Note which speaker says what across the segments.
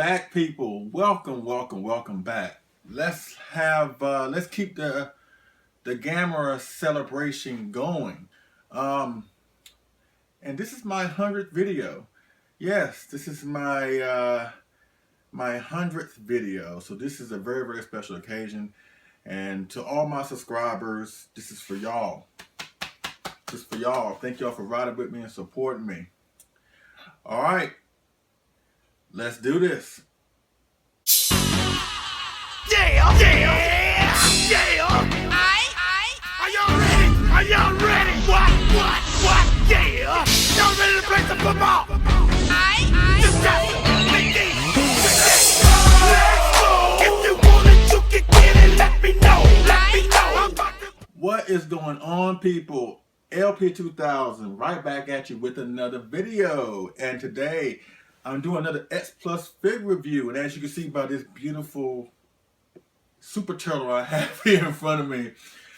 Speaker 1: back, people. Welcome back. Let's keep the Gamera celebration going. And this is my 100th video. Yes, this is my 100th video. So this is a very special occasion. And to all my subscribers, this is for y'all. This is for y'all. Thank y'all for riding with me and supporting me. All right. Let's do this.
Speaker 2: Yeah! Are y'all ready? Are y'all ready? What? Yeah! Y'all ready to play some football? Just tap it. Let's go! If you want it, you can get it. Let me know.
Speaker 1: What is going on, people? LP2000 right back at you with another video. And today I'm doing another X Plus fig review, and as you can see by this beautiful super turtle I have here in front of me,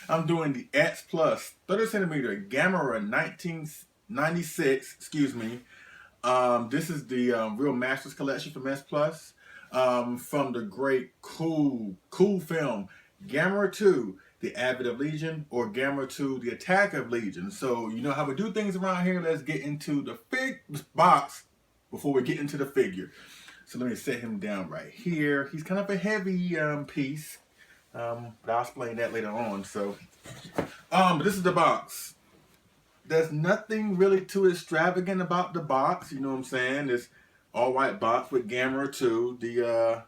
Speaker 1: I'm doing the X Plus 30 centimeter Gamera 1996. Excuse me. This is the Real Masters collection from S Plus, from the great cool film Gamera 2, The Advent of Legion, or Gamera 2, The Attack of Legion. So you know how we do things around here. Let's get into the box before we get into the figure. So let me set him down right here. He's kind of a heavy piece, but I'll explain that later on. So, but this is the box. There's nothing really too extravagant about the box. You know what I'm saying? It's all white box with Gamera 2.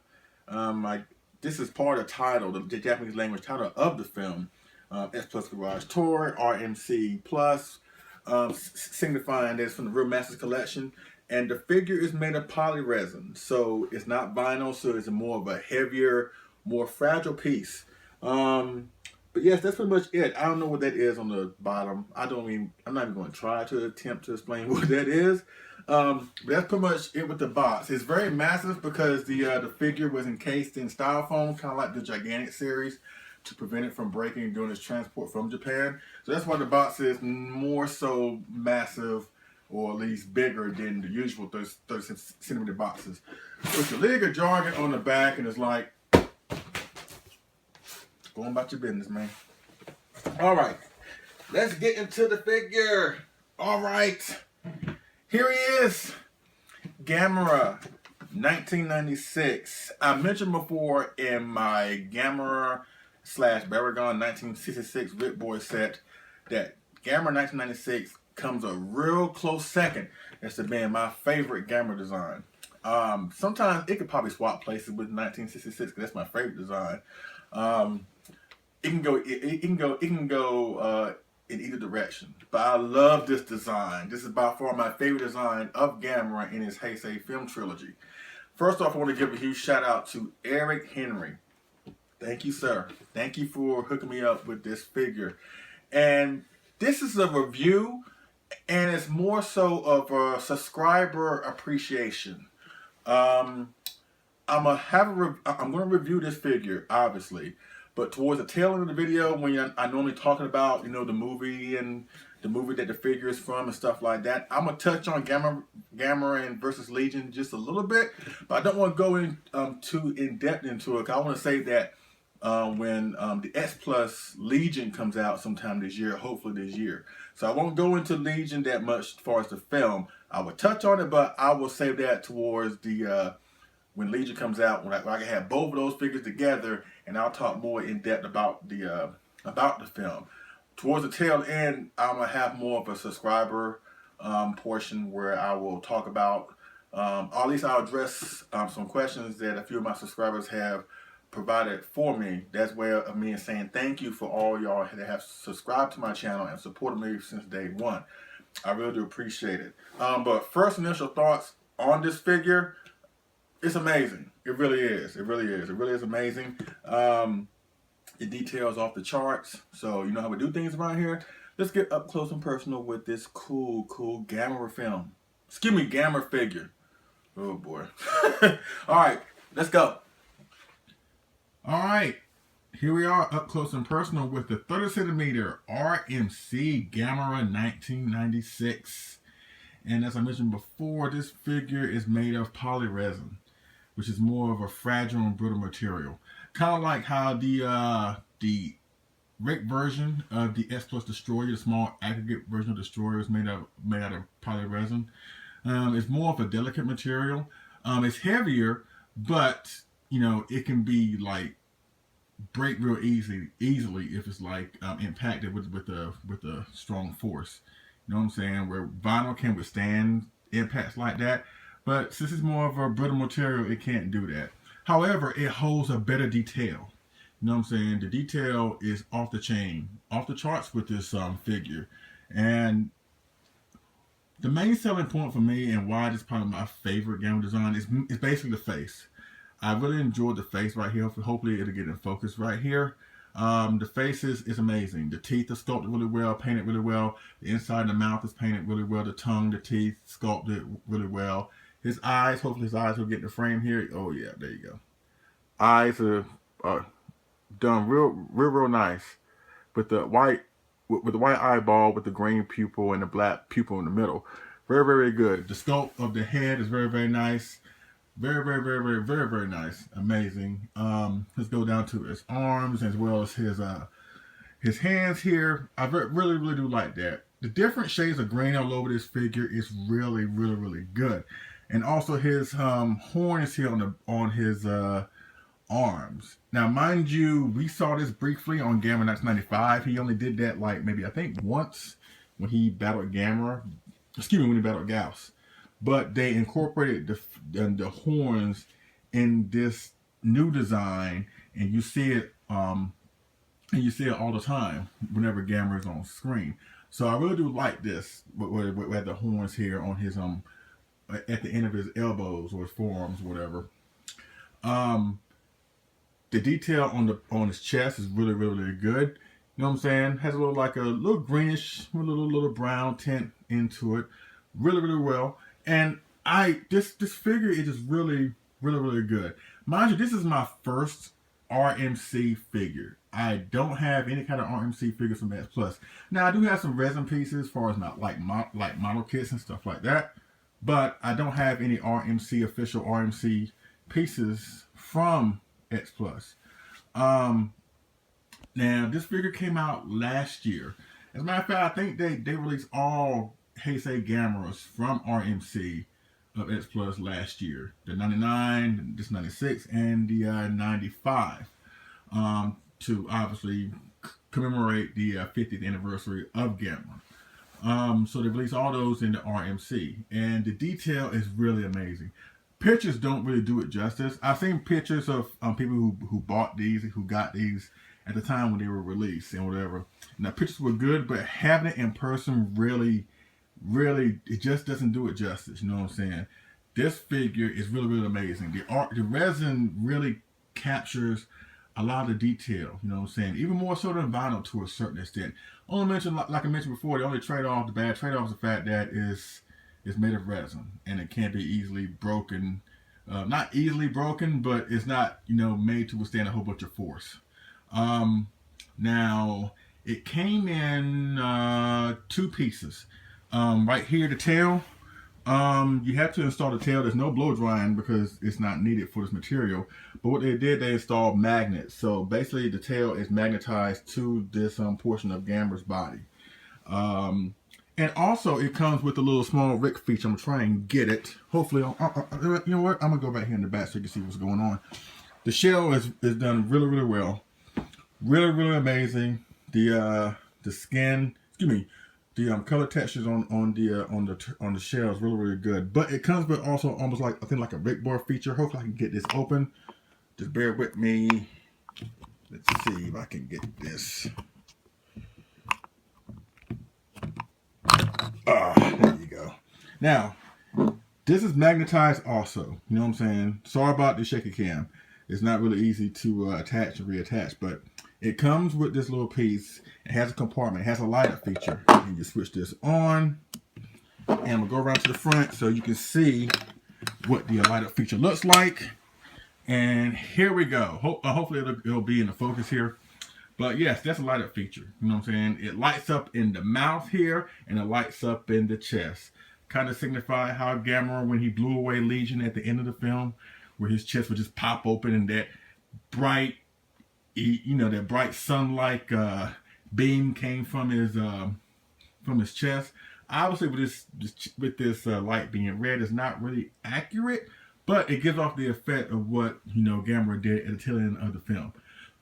Speaker 1: This is part of the title, the Japanese language title of the film, S Plus Garage Tour, RMC Plus, signifying that it's from the Real Masters collection. And the figure is made of poly resin, so it's not vinyl, so it's more of a heavier, more fragile piece. But yes, that's pretty much it. I don't know what that is on the bottom. I'm not even going to try to attempt to explain what that is. But that's pretty much it with the box. It's very massive because the figure was encased in styrofoam, kind of like the Gigantic series, to prevent it from breaking during its transport from Japan. So that's why the box is more so massive, or at least bigger than the usual 30 centimeter boxes. With the legal jargon on the back, and it's like, going about your business, man. All right, let's get into the figure. All right, here he is, Gamera 1996. I mentioned before in my Gamera / Baragon 1966 Rip Boy set that Gamera 1996 comes a real close second as to being my favorite Gamera design. Sometimes it could probably swap places with 1966 because that's my favorite design. It can go in either direction, but I love this design. This is by far my favorite design of Gamera in his Heisei film trilogy. First off, I want to give a huge shout out to Eric Henry. Thank you, sir. Thank you for hooking me up with this figure. And this is a review, and it's more so of a subscriber appreciation. I'm going to review this figure, obviously, but towards the tail end of the video, when I normally talking about, the movie and the movie that the figure is from and stuff like that, I'm going to touch on Gamera and versus Legion just a little bit, but I don't want to go in too in-depth into it, because I want to say that when the X Plus Legion comes out sometime this year, hopefully this year. So I won't go into Legion that much as far as the film. I will touch on it, but I will save that towards the when Legion comes out, when I can have both of those figures together, and I'll talk more in depth about the film. Towards the tail end, I'm gonna have more of a subscriber portion where I will talk about, or at least I'll address some questions that a few of my subscribers have provided for me. That's way of me saying thank you for all y'all that have subscribed to my channel and supported me since day one. I really do appreciate it. But first initial thoughts on this figure, it's amazing. It really is. It really is. It really is amazing. It details off the charts. So you know how we do things around here. Let's get up close and personal with this cool Gamera film. Excuse me, Gamera figure. Oh boy. All right, let's go. All right, here we are up close and personal with the 30 centimeter RMC Gamera 1996. And as I mentioned before, this figure is made of poly resin. which is more of a fragile and brittle material. Kind of like how the Rick version of the S Plus Destroyer, the small aggregate version of Destroyer, is made out of polyresin. It's more of a delicate material. It's heavier, but it can be like break real easily if it's like impacted with a strong force. You know what I'm saying? Where vinyl can withstand impacts like that, but since it's more of a brittle material, it can't do that. However, it holds a better detail. You know what I'm saying? The detail is off the chain, off the charts with this figure. And the main selling point for me and why this is probably my favorite Gamera design is basically the face. I really enjoyed the face right here. Hopefully it'll get in focus right here. The face is amazing. The teeth are sculpted really well, painted really well. The inside of the mouth is painted really well. The tongue, the teeth, sculpted really well. His eyes, hopefully his eyes will get in the frame here. Oh yeah, there you go. Eyes are done real nice with the white eyeball with the green pupil and the black pupil in the middle. Very good. The sculpt of the head is very nice. Very nice. Amazing. Let's go down to his arms as well as his hands here. I really do like that. The different shades of green all over this figure is really good. And also his horn is here on his arms. Now, mind you, we saw this briefly on Gamera 1995. He only did that like maybe I think once when he battled Gamera. When he battled Gauss. But they incorporated the horns in this new design, and you see it all the time whenever Gamera is on screen. So I really do like this with the horns here on his at the end of his elbows or his forearms, whatever. The detail on his chest is really good. You know what I'm saying? Has a little greenish, little brown tint into it. Really well. And this figure is just really good. Mind you, this is my first RMC figure. I don't have any kind of RMC figures from S Plus. Now I do have some resin pieces, as far as not like model kits and stuff like that. But I don't have any official RMC pieces from X Plus. Now this figure came out last year. As a matter of fact, I think they released all Heisei Gameras from RMC of X Plus last year. The 99, this 96, and the 95. To obviously commemorate the 50th anniversary of Gamera. So they released all those in the RMC. And the detail is really amazing. Pictures don't really do it justice. I've seen pictures of people who bought these, who got these at the time when they were released and whatever. Now, pictures were good, but having it in person really, it just doesn't do it justice. You know what I'm saying? This figure is really amazing. The resin really captures a lot of the detail. You know what I'm saying? Even more so than vinyl to a certain extent. Only mentioned, like I mentioned before, the only bad trade-off is the fact that it's made of resin and it can't be easily broken. Not easily broken, but it's not made to withstand a whole bunch of force. Now it came in 2 pieces. Right here, the tail. You have to install the tail. There's no blow drying because it's not needed for this material. But what they did, they installed magnets. So basically, the tail is magnetized to this portion of Gamera's body. And also, it comes with a little small Rick feature. I'm trying to get it. Hopefully, you know what? I'm gonna go back here in the back so you can see what's going on. The shell is done really well. Really amazing. The skin, the color textures on the shell is really good. But it comes with also almost like, I think, like a Rick bar feature. Hopefully I can get this open. Just bear with me. Let's see if I can get this. There you go. Now, this is magnetized also. You know what I'm saying? Sorry about the shaky cam. It's not really easy to attach and reattach, but it comes with this little piece. It has a compartment. It has a light up feature. And you switch this on. And I'm going to go around to the front so you can see what the light up feature looks like. And here we go. Hopefully it'll be in the focus here. But yes, that's a light up feature. You know what I'm saying? It lights up in the mouth here and it lights up in the chest. Kind of signify how Gamera, when he blew away Legion at the end of the film, where his chest would just pop open and that bright, that bright sun-like beam came from his chest. Obviously, with this light being red, it's not really accurate, but it gives off the effect of what Gamera did at the tail end of the film.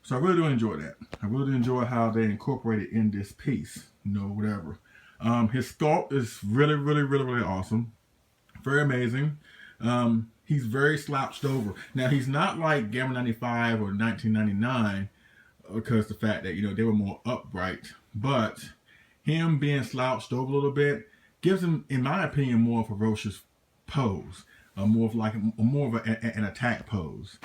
Speaker 1: So I really do enjoy that. I really enjoy how they incorporate it in this piece. Whatever. His sculpt is really, really, really, really awesome. Very amazing. He's very slouched over. Now he's not like Gamera 95 or 1999, because the fact that they were more upright, but him being slouched over a little bit gives him, in my opinion, more ferocious pose, more of an attack pose,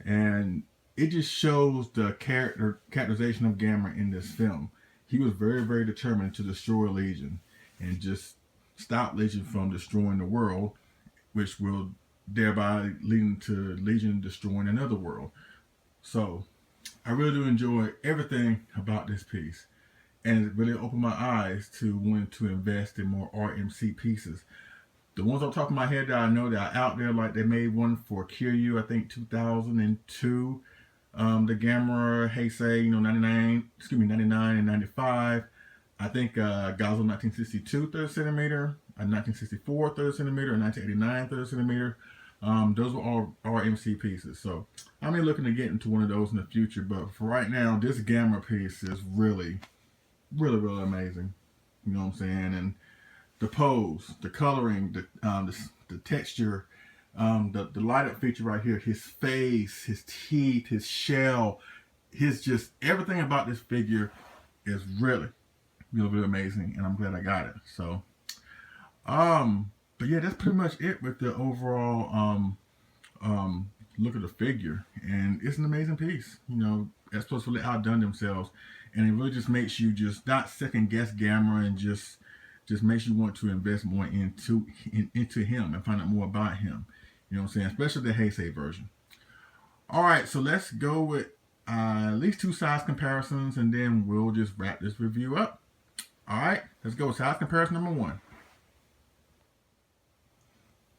Speaker 1: and it just shows the characterization of Gamera in this film. He was very, very determined to destroy Legion and just stop Legion from destroying the world, which will thereby leading to Legion destroying another world. So I really do enjoy everything about this piece, and it really opened my eyes to wanting to invest in more RMC pieces. The ones on top of my head that I know that are out there, like they made one for Kiryu, I think 2002. The Gamera Heisei, 99 and 95. I think Godzilla 1962 3rd centimeter, 1964 3rd centimeter, and 1989 3rd centimeter. Those were all RMC pieces. So I'm looking to get into one of those in the future. But for right now, this Gamera piece is really, really, really amazing. You know what I'm saying? And the pose, the coloring, the texture, the light up feature right here, his face, his teeth, his shell, just everything about this figure is really, really, really amazing, and I'm glad I got it. So but yeah, that's pretty much it with the overall look at the figure, and it's an amazing piece. That's supposed to really outdone themselves, and it really just makes you just not second guess Gamera, and just makes you want to invest more into him and find out more about him. You know what I'm saying? Especially the Heisei version. Alright, so let's go with at least 2 size comparisons, and then we'll just wrap this review up. Alright, let's go with size comparison number 1.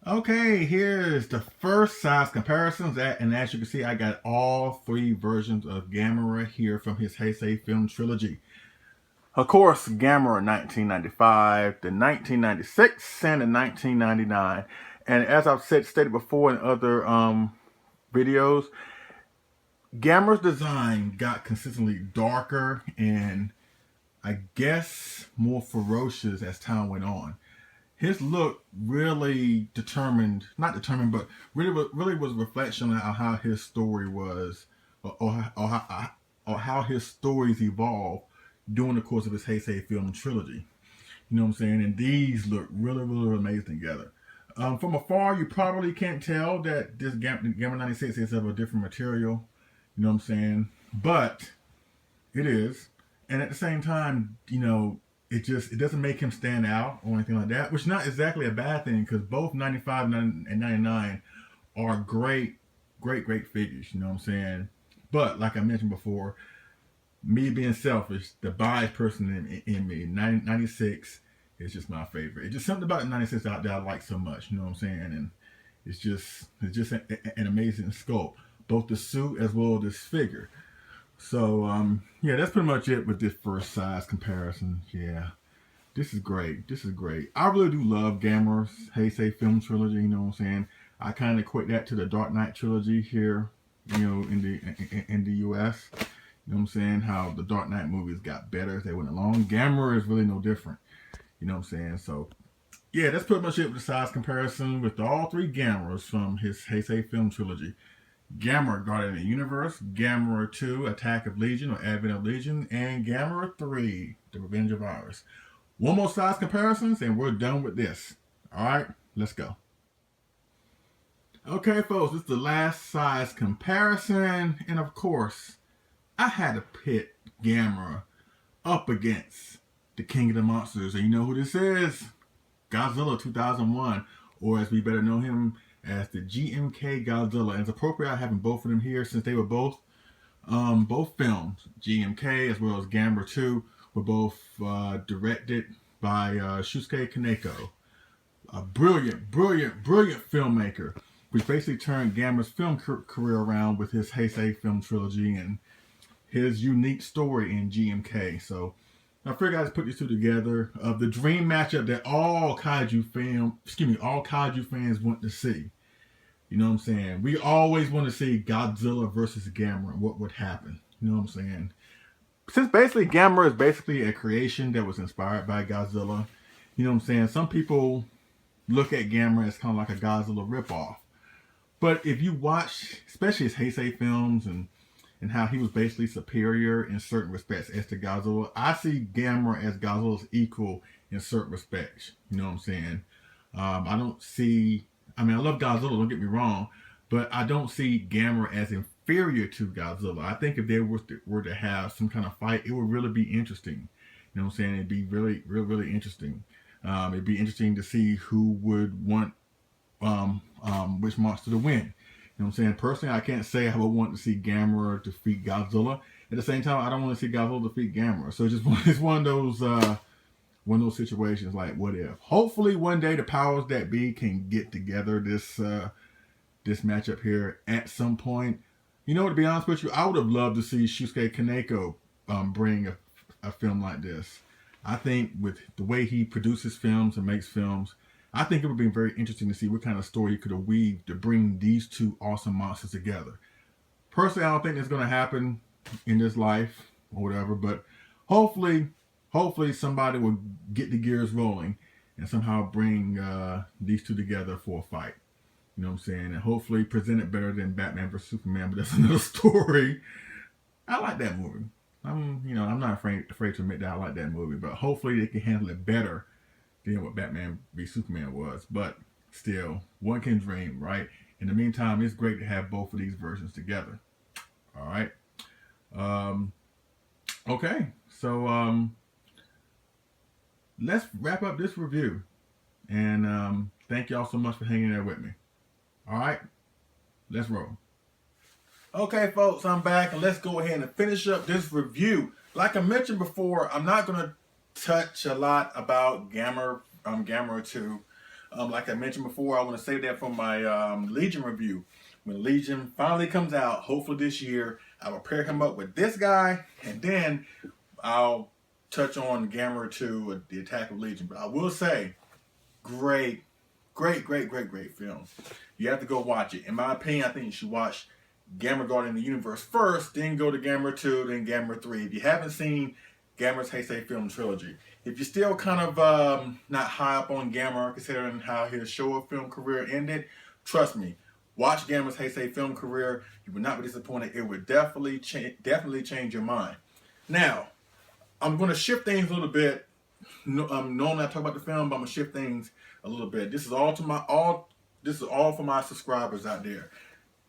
Speaker 1: Okay, here's the first size comparisons, and as you can see, I got all 3 versions of Gamera here from his Heisei film trilogy. Of course, Gamera 1995, the 1996, and the 1999. And as I've stated before in other videos, Gamera's design got consistently darker and I guess more ferocious as time went on. His look really but really was a reflection of how his story was, or how his stories evolved during the course of his Heisei film trilogy. You know what I'm saying? And these look really, really amazing together. From afar, you probably can't tell that this Gamera 96 is of a different material. You know what I'm saying? But it is. And at the same time, it doesn't make him stand out or anything like that, which is not exactly a bad thing, because both 95 and 99 are great figures. You know what I'm saying? But like I mentioned before, me being selfish, the biased person in me, 96 is just my favorite. It's just something about the 96 that I like so much, you know what I'm saying? And it's just an amazing sculpt, both the suit as well as this figure. So yeah, that's pretty much it with this first size comparison. Yeah, this is great. I really do love Gamera's Heisei film trilogy. You know what I'm saying? I kind of equate that to the Dark Knight trilogy here, in the US. You know what I'm saying? How the Dark Knight movies got better as they went along. Gamera is really no different. You know what I'm saying? So yeah, that's pretty much it with the size comparison with all 3 Gameras from his Heisei film trilogy. Gamera, Guardian of the Universe, Gamera 2, Attack of Legion or Advent of Legion, and Gamera 3, The Revenge of Ours. One more size comparisons and we're done with this. Alright, let's go. Okay folks, this is the last size comparison, and of course, I had to pit Gamera up against the King of the Monsters, and you know who this is? Godzilla 2001, or as we better know him as the GMK Godzilla. And it's appropriate having both of them here since they were both films. GMK as well as Gamera 2 were both directed by Shusuke Kaneko. A brilliant filmmaker. which basically turned Gamera's film career around with his Heisei film trilogy and his unique story in GMK. So I figured I'd put these two together of the dream matchup that all kaiju fans want to see. You know what I'm saying? We always want to see Godzilla versus Gamera. What would happen? You know what I'm saying? Since basically Gamera is basically a creation that was inspired by Godzilla. You know what I'm saying? Some people look at Gamera as kind of like a Godzilla ripoff. But if you watch, especially his Heisei films and how he was basically superior in certain respects as to Godzilla, I see Gamera as Godzilla's equal in certain respects. You know what I'm saying? I don't see... I mean, I love Godzilla, don't get me wrong, but I don't see Gamera as inferior to Godzilla. I think if they were to have some kind of fight, it would really be interesting. You know what I'm saying? It'd be really interesting. It'd be interesting to see who would want which monster to win. You know what I'm saying? Personally, I can't say I would want to see Gamera defeat Godzilla. At the same time, I don't want to see Godzilla defeat Gamera. So it's one of those situations like, what if? Hopefully one day the powers that be can get together this matchup here at some point. You know, to be honest with you, I would have loved to see Shusuke Kaneko bring a film like this. I think with the way he produces films and makes films, I think it would be very interesting to see what kind of story he could have weaved to bring these two awesome monsters together. Personally, I don't think it's going to happen in this life or whatever, but hopefully somebody will get the gears rolling and somehow bring these two together for a fight. You know what I'm saying? And hopefully present it better than Batman vs Superman, but that's another story. I like that movie. I'm not afraid to admit that I like that movie, but hopefully they can handle it better than what Batman v Superman was. But still, one can dream, right? In the meantime, it's great to have both of these versions together. All right. Okay. So let's wrap up this review. And thank y'all so much for hanging there with me. All right. Let's roll. Okay, folks, I'm back, and let's go ahead and finish up this review. Like I mentioned before, I'm not going to touch a lot about Gamera 2. Like I mentioned before, I want to save that for my Legion review. When Legion finally comes out, hopefully this year, I will pair him up with this guy, and then I'll touch on Gamera 2, The Attack of Legion. But I will say, great film. You have to go watch it. In my opinion, I think you should watch Gamera Guardian of the Universe first, then go to Gamera 2, then Gamera 3. If you haven't seen Gamera's Heisei film trilogy, if you're still kind of not high up on Gamera, considering how his Showa film career ended, trust me, watch Gamera's Heisei film career. You will not be disappointed. It would definitely change your mind. Now, I'm going to shift things a little bit. Normally I talk about the film, but I'm going to shift things a little bit. This is all for my subscribers out there.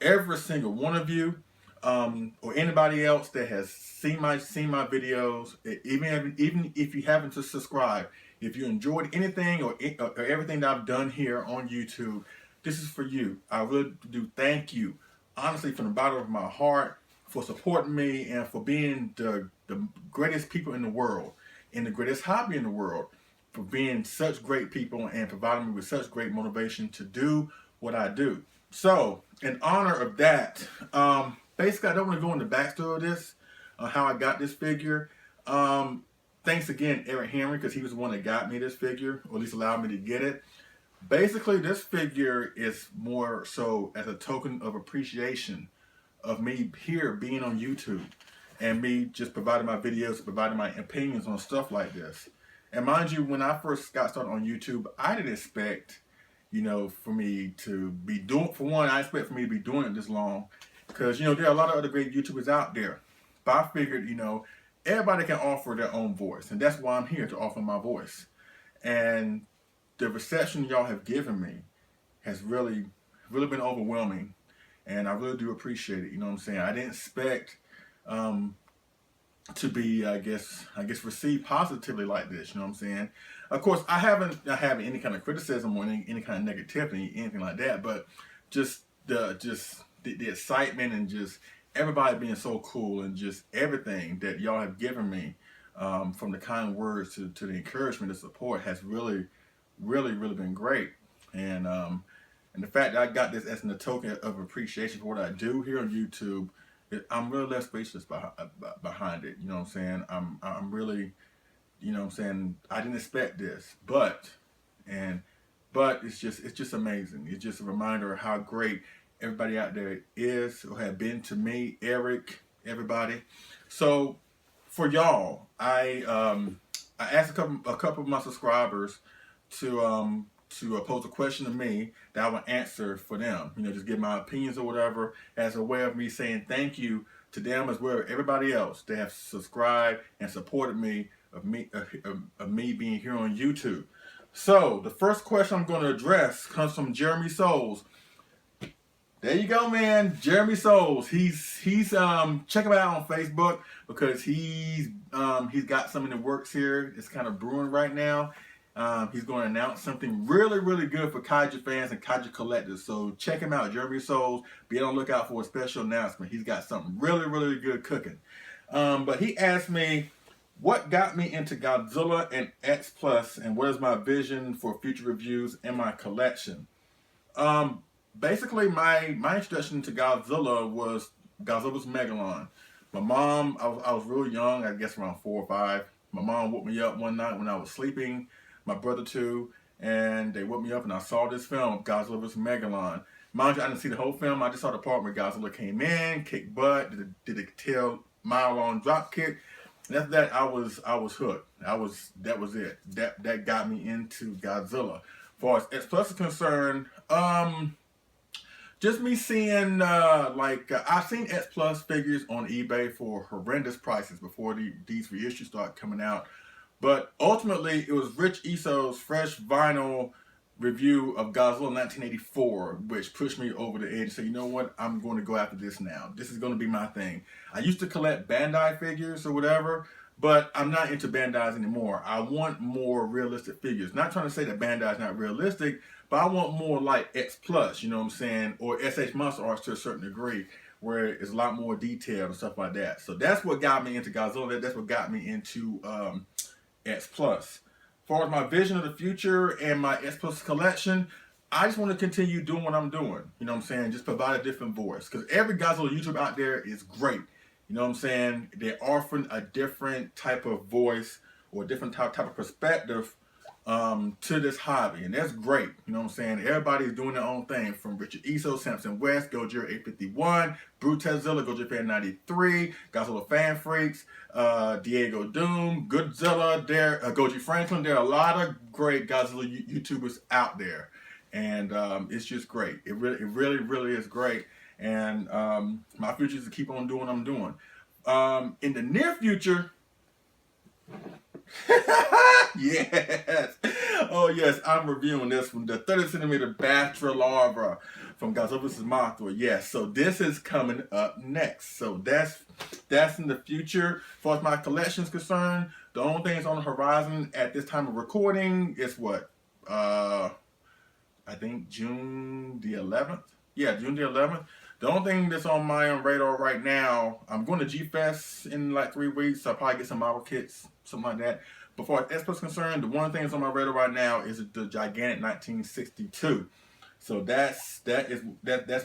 Speaker 1: Every single one of you, or anybody else that has seen my videos, even if you haven't to subscribe, if you enjoyed anything or everything that I've done here on YouTube, this is for you. I really do thank you, honestly, from the bottom of my heart, for supporting me and for being the greatest people in the world, and the greatest hobby in the world, for being such great people and providing me with such great motivation to do what I do. So, in honor of that, basically I don't want to go into the backstory of this, how I got this figure. Thanks again, Eric Henry, because he was the one that got me this figure, or at least allowed me to get it. Basically, this figure is more so as a token of appreciation of me here being on YouTube and me just providing my videos, providing my opinions on stuff like this. And mind you, when I first got started on YouTube, I didn't expect, for me to be doing, for one, I expect for me to be doing it this long, because, there are a lot of other great YouTubers out there. But I figured, everybody can offer their own voice, and that's why I'm here, to offer my voice. And the reception y'all have given me has really been overwhelming, and I really do appreciate it. You know what I'm saying? I didn't expect to be, I guess received positively like this. You know what I'm saying? Of course, I haven't any kind of criticism or any kind of negativity, anything like that. But just the excitement and just everybody being so cool, and just everything that y'all have given me, from the kind words to the encouragement, the support, has really been great. And And the fact that I got this as a token of appreciation for what I do here on YouTube, I'm really less speechless behind it. You know what I'm saying? I'm really, you know what I'm saying, I didn't expect this, but it's just amazing. It's just a reminder of how great everybody out there is or have been to me, Eric, everybody. So for y'all, I asked a couple of my subscribers to pose a question to me that I would answer for them. You know, just give my opinions or whatever as a way of me saying thank you to them as well as everybody else that have subscribed and supported me of me being here on YouTube. So the first question I'm going to address comes from Jeremy Souls. There you go, man. Jeremy Souls. He's check him out on Facebook because he's got something that works here. It's kind of brewing right now. He's going to announce something really, really good for kaiju fans and kaiju collectors. So check him out, Jeremy Souls. Be on the lookout for a special announcement. He's got something really, really good cooking. But he asked me, what got me into Godzilla and X Plus, and what is my vision for future reviews in my collection? Basically, my introduction to Godzilla was Godzilla's Megalon. My mom, I was real young, I guess around 4 or 5. My mom woke me up one night when I was sleeping, my brother too, and they woke me up and I saw this film, Godzilla's Megalon. Mind you, I didn't see the whole film, I just saw the part where Godzilla came in, kicked butt, did a tail mile-long drop kick. And after that, I was hooked. That was it. That got me into Godzilla. As far as X Plus is concerned, just me seeing I've seen X Plus figures on eBay for horrendous prices before these reissues start coming out. But ultimately, it was Rich Iso's fresh vinyl review of Godzilla 1984, which pushed me over the edge. So you know what? I'm going to go after this now. This is going to be my thing. I used to collect Bandai figures or whatever, but I'm not into Bandai's anymore. I want more realistic figures. Not trying to say that Bandai's not realistic, but I want more like X Plus, you know what I'm saying, or SH Monster Arts to a certain degree, where it's a lot more detailed and stuff like that. So that's what got me into Godzilla. That's what got me into X Plus. As far as my vision of the future and my X Plus collection, I just want to continue doing what I'm doing. You know what I'm saying? Just provide a different voice. Because every Godzilla YouTube out there is great. You know what I'm saying? They're offering a different type of voice or a different type of perspective to this hobby. And that's great. You know what I'm saying? Everybody's doing their own thing. From Richard Iso, Samson West, Gojira 851, Brutezilla, Gojira Fan 93, Godzilla Fan Freaks, Diego Doom, Goodzilla, Goji Franklin. There are a lot of great Godzilla YouTubers out there. And it's just great. It really is great. And my future is to keep on doing what I'm doing. In the near future, yes. Oh yes, I'm reviewing this from the 30 centimeter Batra larva from Godzilla vs. Mothra. Yes, so this is coming up next. So that's in the future. As far as my collection is concerned, the only thing that's on the horizon at this time of recording is what? I think June the 11th. Yeah, June the 11th. The only thing that's on my radar right now, I'm going to G-Fest in like 3 weeks, so I'll probably get some model kits, something like that. But for X Plus concerned, the one thing that's on my radar right now is the gigantic 1962. So that's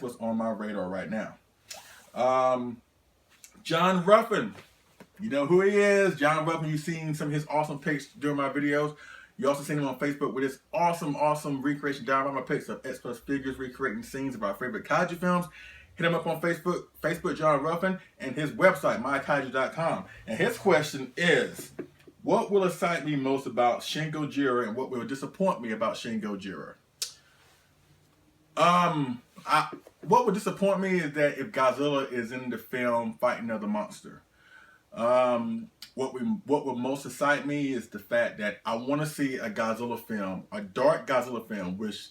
Speaker 1: what's on my radar right now. John Ruffin, you know who he is. John Ruffin, you've seen some of his awesome pics during my videos. You also seen him on Facebook with his awesome recreation diorama pics of X Plus figures recreating scenes of our favorite kaiju films. Hit him up on Facebook John Ruffin, and his website, mykaiju.com. And his question is, what will excite me most about Shin Gojira, and what will disappoint me about Shin Gojira? What would disappoint me is that if Godzilla is in the film fighting another monster. What would most excite me is the fact that I want to see a Godzilla film, a dark Godzilla film, which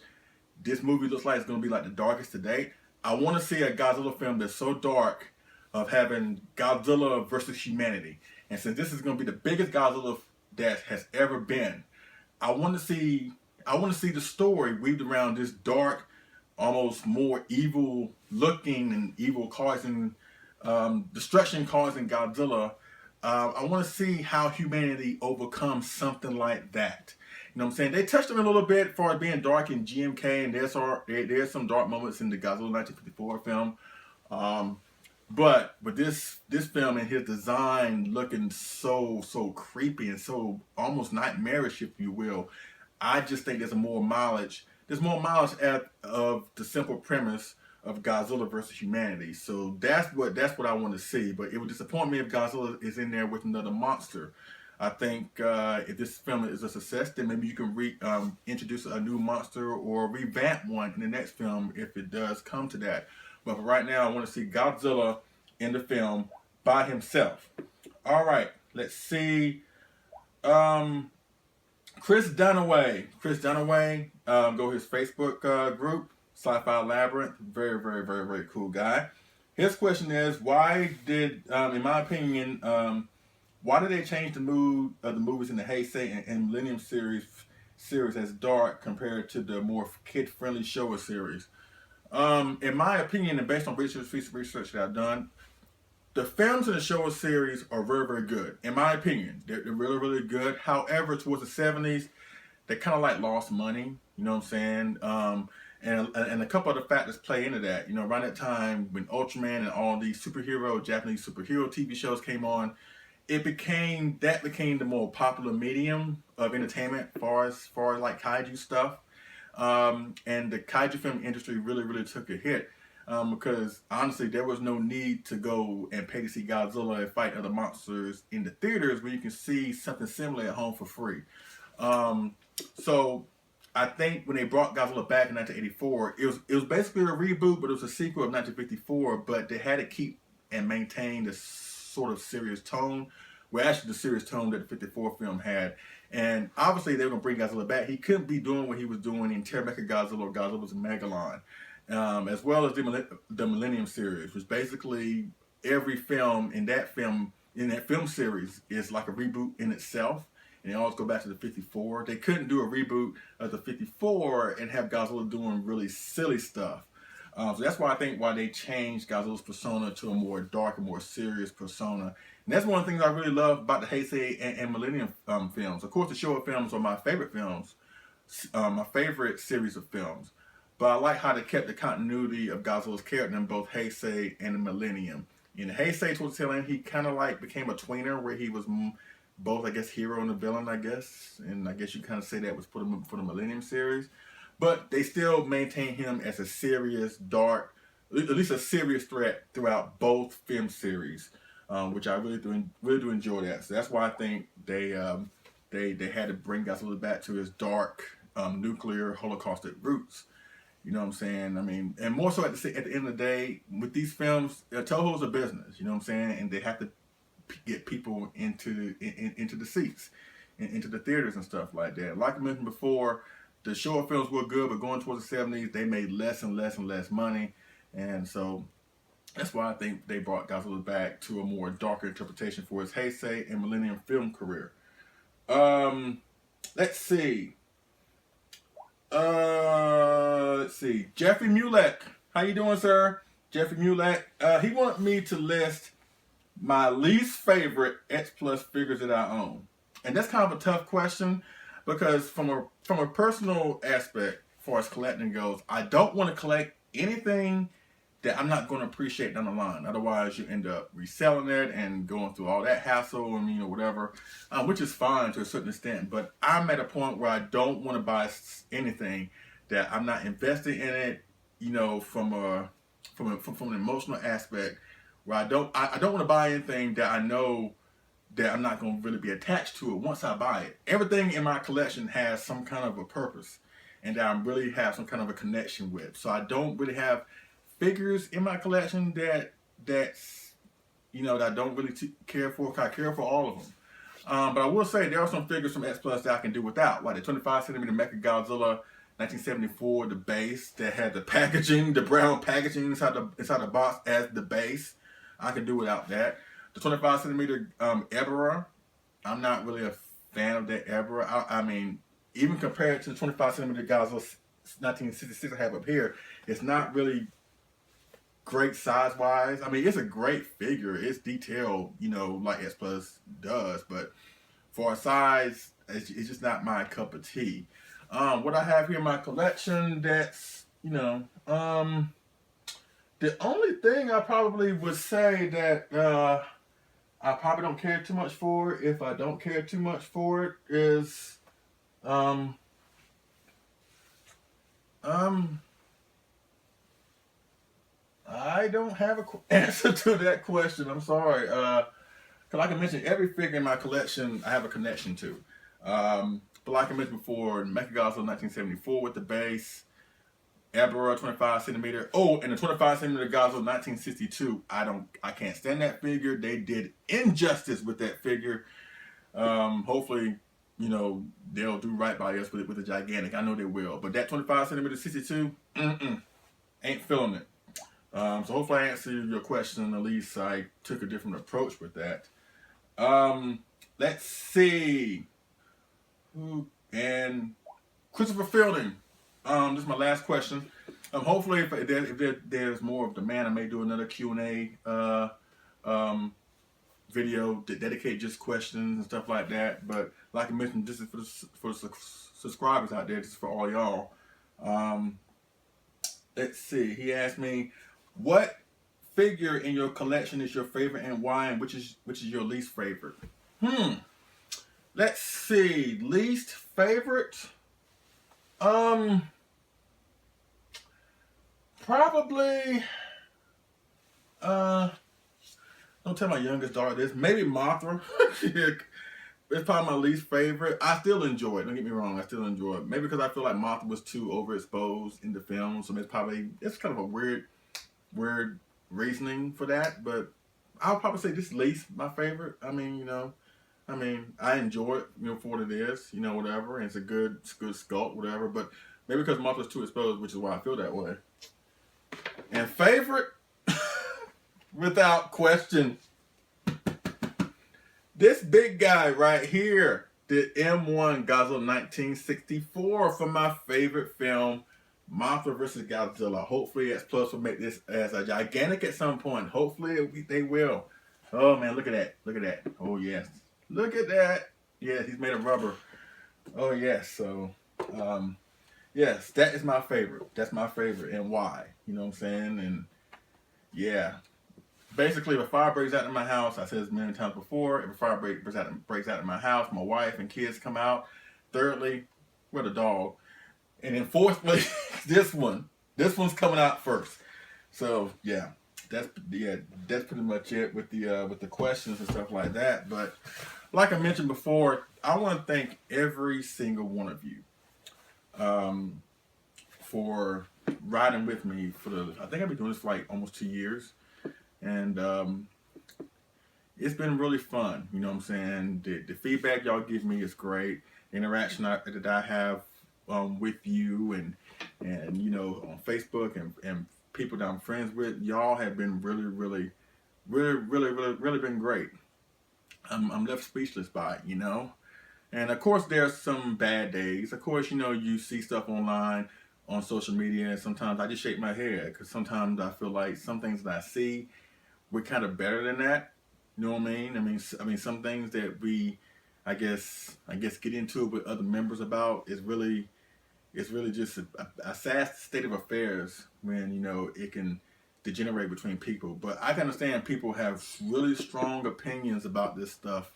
Speaker 1: this movie looks like it's going to be like the darkest to date. I want to see a Godzilla film that's so dark of having Godzilla versus humanity. And since this is going to be the biggest Godzilla that has ever been, I want to see the story weaved around this dark, almost more evil looking and evil causing, destruction causing Godzilla. I want to see how humanity overcomes something like that. know what I'm saying? They touched on it a little bit as far as being dark in GMK, and there's some dark moments in the Godzilla 1954 film. But with this film and his design looking so creepy and so almost nightmarish, if you will, I just think there's more mileage. There's more mileage of the simple premise of Godzilla versus humanity. So that's what I want to see. But it would disappoint me if Godzilla is in there with another monster. I think if this film is a success, then maybe you can introduce a new monster or revamp one in the next film if it does come to that. But for right now, I want to see Godzilla in the film by himself. All right, let's see. Chris Dunaway. Go his Facebook group, Sci-Fi Labyrinth. Very cool guy. His question is, why did, in my opinion, why did they change the mood of the movies in the Heisei and Millennium series as dark compared to the more kid-friendly Showa series? In my opinion, and based on research that I've done, the films in the Showa series are very good. In my opinion, they're really good. However, towards the 70s, they kind of like lost money. You know what I'm saying? And a couple of the factors play into that. You know, around that time when Ultraman and all these Japanese superhero TV shows came on, it became the more popular medium of entertainment as far as like kaiju stuff. And the kaiju film industry really took a hit because honestly there was no need to go and pay to see Godzilla and fight other monsters in the theaters where you can see something similar at home for free. So I think when they brought Godzilla back in 1984, it was basically a reboot, but it was a sequel of 1954. But they had to keep and maintain this sort of serious tone. Well, actually, the serious tone that the 54 film had. And obviously, they were going to bring Godzilla back. He couldn't be doing what he was doing in Terra-Mecha-Godzilla or Godzilla's Megalon, as well as the Millennium series, which basically every film in that film series is like a reboot in itself. And they always go back to the 54. They couldn't do a reboot of the 54 and have Godzilla doing really silly stuff. So that's why they changed Godzilla's persona to a more dark and more serious persona. And that's one of the things I really love about the Heisei and Millennium films. Of course, the Showa films are my favorite films, my favorite series of films. But I like how they kept the continuity of Godzilla's character in both Heisei and the Millennium. In the Heisei, towards the tail end, he kind of like became a tweener where he was both, I guess, hero and a villain, I guess. And I guess you kind of say that was for the Millennium series. But they still maintain him as a serious, dark, at least a serious threat throughout both film series, which I really do enjoy that. So that's why I think they had to bring Godzilla back to his dark, nuclear, holocaustic roots. You know what I'm saying? I mean, and more so at the end of the day, with these films, Toho's a business. You know what I'm saying? And they have to get people into the seats, into the theaters and stuff like that. Like I mentioned before, the Showa films were good, but going towards the 70s, they made less and less money. And so that's why I think they brought Godzilla back to a more darker interpretation for his Heisei and Millennium film career. Let's see. Jeffrey Mulek. How you doing, sir? Jeffrey Mulek. He wanted me to list my least favorite X Plus figures that I own. And that's kind of a tough question because from a personal aspect, as far as collecting goes, I don't want to collect anything that I'm not going to appreciate down the line. Otherwise, you end up reselling it and going through all that hassle and whatever, which is fine to a certain extent. But I'm at a point where I don't want to buy anything that I'm not invested in it. From an emotional aspect, where I don't want to buy anything that I know that I'm not going to really be attached to it once I buy it. Everything in my collection has some kind of a purpose and that I really have some kind of a connection with. So I don't really have figures in my collection that I don't really care for. I care for all of them. But I will say there are some figures from X Plus that I can do without, like the 25 centimeter Mecha Godzilla 1974, the base that had the packaging, the brown packaging inside the box as the base. I can do without that. The 25 centimeter Ebera, I'm not really a fan of that Ebera. I mean, even compared to the 25 centimeter Godzilla 1966 I have up here, it's not really great size wise. I mean, it's a great figure. It's detailed, like X Plus does, but for a size, it's just not my cup of tea. What I have here in my collection, that's, the only thing I probably would say that I probably don't care too much for, if I don't care too much for it, is I don't have an answer to that question. I'm sorry. Because like I mentioned, every figure in my collection I have a connection to. But like I mentioned before, Mechagodzilla 1974 with the base, Ebra 25 centimeter. Oh, and the 25 centimeter Godzilla 1962. I can't stand that figure. They did injustice with that figure. Hopefully, they'll do right by us with the gigantic. I know they will. But that 25 centimeter 62, ain't feeling it. So hopefully I answered your question. At least I took a different approach with that. Let's see. And Christopher Fielding. This is my last question. Hopefully, if there's more of demand, I may do another Q&A video to dedicate just questions and stuff like that. But like I mentioned, this is for the subscribers out there. This is for all y'all. Let's see. He asked me, what figure in your collection is your favorite and why, and which is your least favorite? Let's see. Least favorite? Probably, don't tell my youngest daughter this, maybe Mothra. It's probably my least favorite. I still enjoy it, don't get me wrong, I still enjoy it. Maybe because I feel like Mothra was too overexposed in the film, so it's kind of a weird reasoning for that, but I'll probably say this is least my favorite. I I enjoy it, for what it is, whatever, and it's a good sculpt, whatever, but maybe because Mothra's too exposed, which is why I feel that way. And favorite, without question, this big guy right here, the M1 Godzilla 1964 from my favorite film, Mothra vs. Godzilla. Hopefully X Plus will make this as a gigantic at some point. Hopefully they will. Oh man, look at that. Look at that. Oh yes. Look at that. Yes, he's made of rubber. Oh yes. So, yes, that is my favorite. That's my favorite, and why? You know what I'm saying? And yeah, basically, if a fire breaks out in my house, I said this many times before, if a fire breaks out in my house, my wife and kids come out. Thirdly, we're the dog. And then fourthly, this one's coming out first. So yeah, that's pretty much it with the questions and stuff like that. But like I mentioned before, I want to thank every single one of you for riding with me I think I've been doing this for like almost 2 years, and it's been really fun. You know what I'm saying? The feedback y'all give me is great. The interaction that I have with you and on Facebook and people that I'm friends with, y'all have been really been great. I'm left speechless by it, And of course, there's some bad days. Of course, you see stuff online, on social media, and sometimes I just shake my head because sometimes I feel like some things that I see, we're kind of better than that. You know what I mean? I mean, some things that we, I guess, get into it with other members about is really just a sad state of affairs when it can degenerate between people. But I can understand people have really strong opinions about this stuff,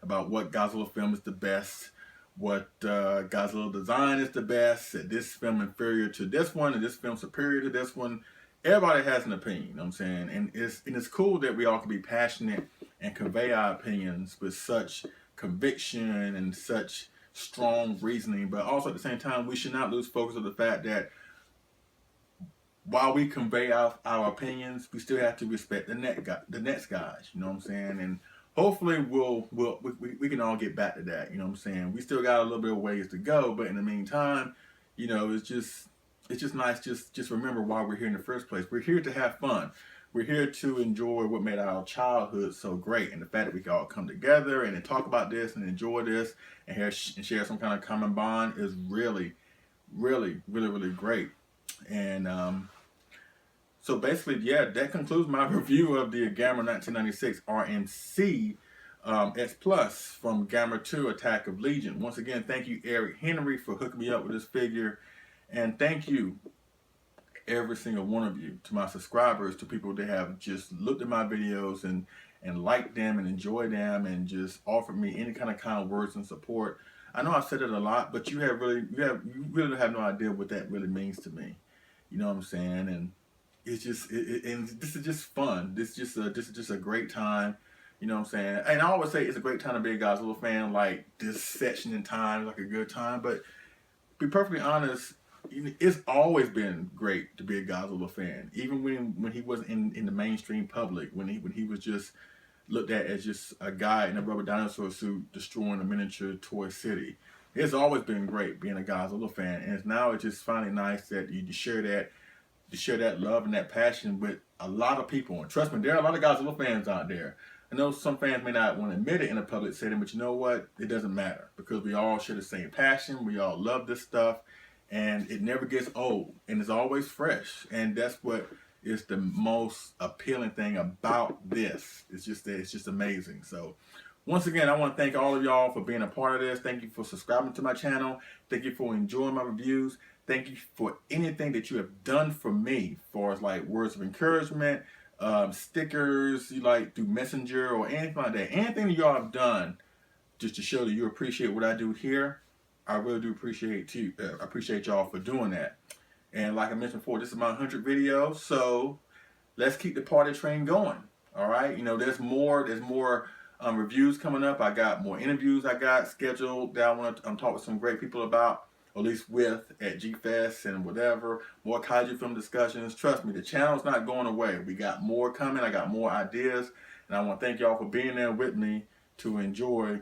Speaker 1: about what Godzilla film is the best, what Godzilla design is the best, that this film inferior to this one, and this film superior to this one. Everybody has an opinion, you know what I'm saying? And it's cool that we all can be passionate and convey our opinions with such conviction and such strong reasoning, but also at the same time, we should not lose focus of the fact that while we convey our opinions, we still have to respect the next guys, you know what I'm saying? And hopefully we can all get back to that, you know what I'm saying? We still got a little bit of ways to go, but in the meantime, it's just nice just remember why we're here in the first place. We're here to have fun. We're here to enjoy what made our childhood so great, and the fact that we can all come together and talk about this and enjoy this and share some kind of common bond is really great. And so basically, yeah, that concludes my review of the Gamera 1996 RMC S Plus from Gamera 2 Attack of Legion. Once again, thank you, Eric Henry, for hooking me up with this figure. And thank you, every single one of you, to my subscribers, to people that have just looked at my videos and liked them and enjoyed them and just offered me any kind of words and support. I know I said it a lot, but you really have no idea what that really means to me. You know what I'm saying? And it's just, and this is just fun. This is just a great time. You know what I'm saying? And I always say it's a great time to be a Godzilla fan. Like, this section in time is like a good time. But to be perfectly honest, it's always been great to be a Godzilla fan. Even when he wasn't in the mainstream public, when he was just looked at as just a guy in a rubber dinosaur suit destroying a miniature toy city. It's always been great being a Godzilla fan. And now it's just finally nice that you share that love and that passion with a lot of people. And trust me, there are a lot of Godzilla fans out there. I know some fans may not want to admit it in a public setting, but you know what? It doesn't matter, because we all share the same passion. We all love this stuff, and it never gets old, and it's always fresh. And that's what is the most appealing thing about this. It's just amazing. So once again, I want to thank all of y'all for being a part of this. Thank you for subscribing to my channel. Thank you for enjoying my reviews. Thank you for anything that you have done for me, as far as like words of encouragement, stickers, you like through Messenger or anything like that. Anything that y'all have done just to show that you appreciate what I do here, I really do appreciate y'all for doing that. And like I mentioned before, this is my 100th video, so let's keep the party train going. All right, you know, there's more reviews coming up. I got more interviews I got scheduled that I want to talk with some great people about, or at least with, at G-Fest and whatever. More kaiju film discussions. Trust me, the channel's not going away. We got more coming. I got more ideas, and I want to thank y'all for being there with me to enjoy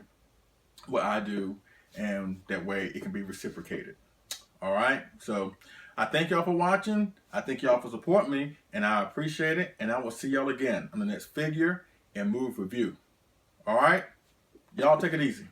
Speaker 1: what I do, and that way it can be reciprocated. All right, so I thank y'all for watching. I thank y'all for supporting me, and I appreciate it. And I will see y'all again on the next figure and move review. All right, y'all take it easy.